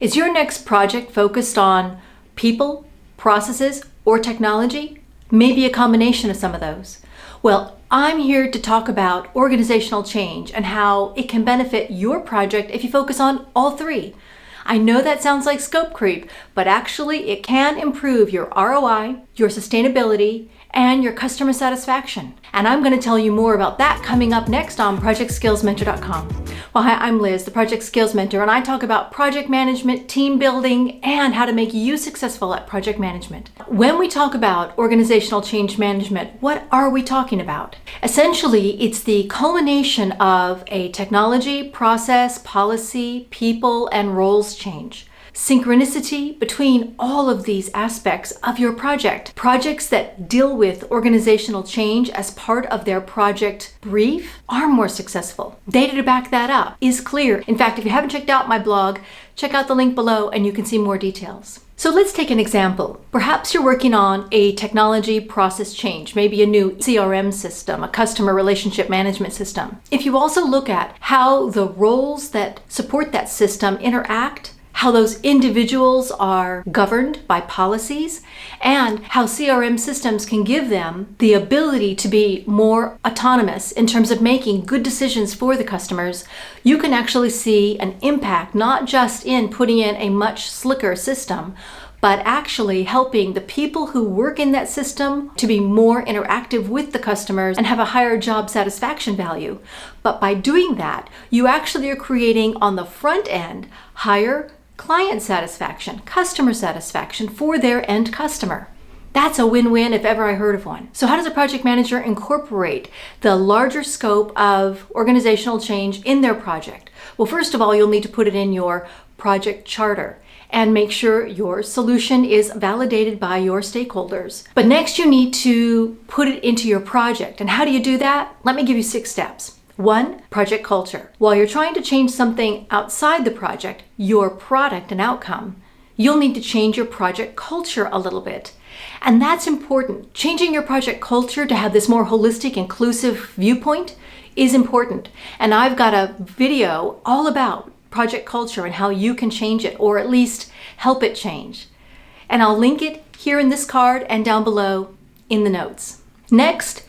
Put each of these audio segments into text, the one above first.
Is your next project focused on people, processes, or technology? Maybe a combination of some of those. Well, I'm here to talk about organizational change and how it can benefit your project if you focus on all three. I know that sounds like scope creep, but actually it can improve your ROI, your sustainability, and your customer satisfaction. And I'm going to tell you more about that coming up next on ProjectSkillsMentor.com. Well, hi, I'm Liz, the Project Skills Mentor, and I talk about project management, team building, and how to make you successful at project management. When we talk about organizational change management, what are we talking about? Essentially, it's the culmination of a technology, process, policy, people, and roles change. Synchronicity between all of these aspects of your project. Projects that deal with organizational change as part of their project brief are more successful. Data to back that up is clear. In fact, if you haven't checked out my blog, check out the link below and you can see more details. So let's take an example. Perhaps you're working on a technology process change, maybe a new CRM system, a customer relationship management system. If you also look at how the roles that support that system interact, how those individuals are governed by policies, and how CRM systems can give them the ability to be more autonomous in terms of making good decisions for the customers, you can actually see an impact not just in putting in a much slicker system, but actually helping the people who work in that system to be more interactive with the customers and have a higher job satisfaction value. But by doing that, you actually are creating on the front end higher client satisfaction, customer satisfaction for their end customer. That's a win-win if ever I heard of one. So how does a project manager incorporate the larger scope of organizational change in their project? Well, first of all, you'll need to put it in your project charter and make sure your solution is validated by your stakeholders. But next you need to put it into your project. And how do you do that? Let me give you 6 steps. 1, project culture. While you're trying to change something outside the project, your product and outcome, you'll need to change your project culture a little bit. And that's important. Changing your project culture to have this more holistic, inclusive viewpoint is important. And I've got a video all about project culture and how you can change it, or at least help it change. And I'll link it here in this card and down below in the notes. Next,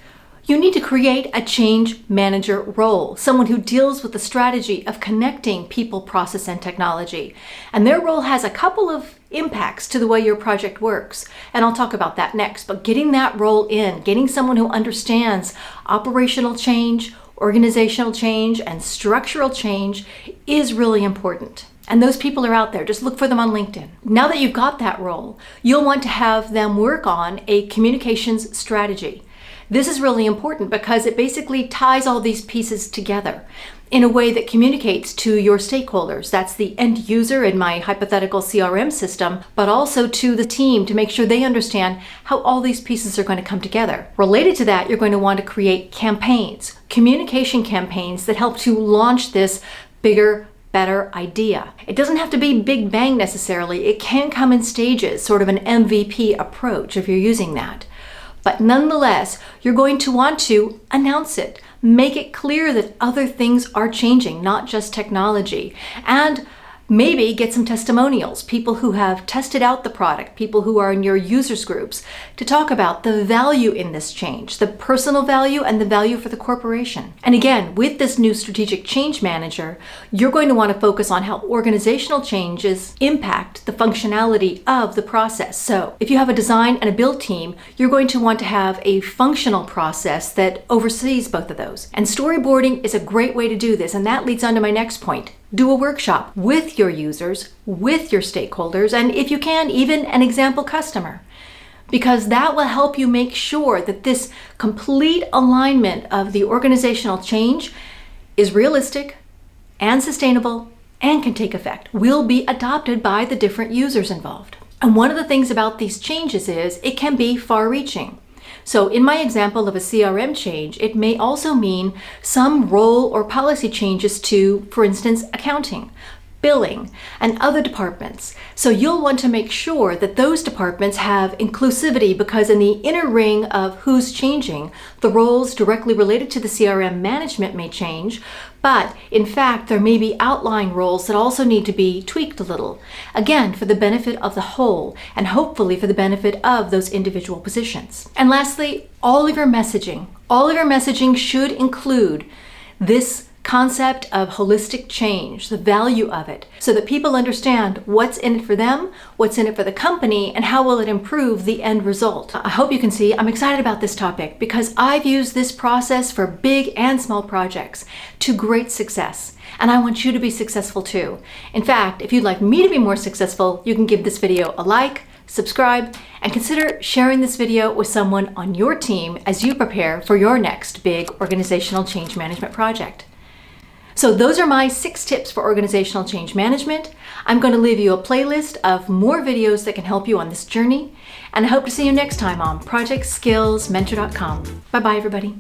you need to create a change manager role, someone who deals with the strategy of connecting people, process, and technology. And their role has a couple of impacts to the way your project works. And I'll talk about that next. But getting that role in, getting someone who understands operational change, organizational change, and structural change is really important. And those people are out there. Just look for them on LinkedIn. Now that you've got that role, you'll want to have them work on a communications strategy. This is really important because it basically ties all these pieces together in a way that communicates to your stakeholders. That's the end user in my hypothetical CRM system, but also to the team to make sure they understand how all these pieces are going to come together. Related to that, you're going to want to create campaigns, communication campaigns that help to launch this bigger, better idea. It doesn't have to be big bang necessarily. It can come in stages, sort of an MVP approach if you're using that. But nonetheless, you're going to want to announce it. Make it clear that other things are changing, not just technology. And maybe get some testimonials, people who have tested out the product, people who are in your users groups, to talk about the value in this change, the personal value and the value for the corporation. And again, with this new strategic change manager, you're going to want to focus on how organizational changes impact the functionality of the process. So if you have a design and a build team, you're going to want to have a functional process that oversees both of those. And storyboarding is a great way to do this. And that leads on to my next point. Do a workshop with your users, with your stakeholders, and if you can, even an example customer. Because that will help you make sure that this complete alignment of the organizational change is realistic and sustainable and can take effect, will be adopted by the different users involved. And one of the things about these changes is it can be far-reaching. So in my example of a CRM change, it may also mean some role or policy changes to, for instance, accounting, billing, and other departments. So you'll want to make sure that those departments have inclusivity, because in the inner ring of who's changing, the roles directly related to the CRM management may change, but in fact there may be outlying roles that also need to be tweaked a little, again for the benefit of the whole and hopefully for the benefit of those individual positions. And lastly, all of your messaging should include this concept of holistic change, the value of it, so that people understand what's in it for them, what's in it for the company, and how will it improve the end result. I hope you can see I'm excited about this topic because I've used this process for big and small projects to great success, and I want you to be successful too. In fact, if you'd like me to be more successful, you can give this video a like, subscribe, and consider sharing this video with someone on your team as you prepare for your next big organizational change management project. So those are my 6 tips for organizational change management. I'm going to leave you a playlist of more videos that can help you on this journey, and I hope to see you next time on ProjectSkillsMentor.com. Bye-bye, everybody.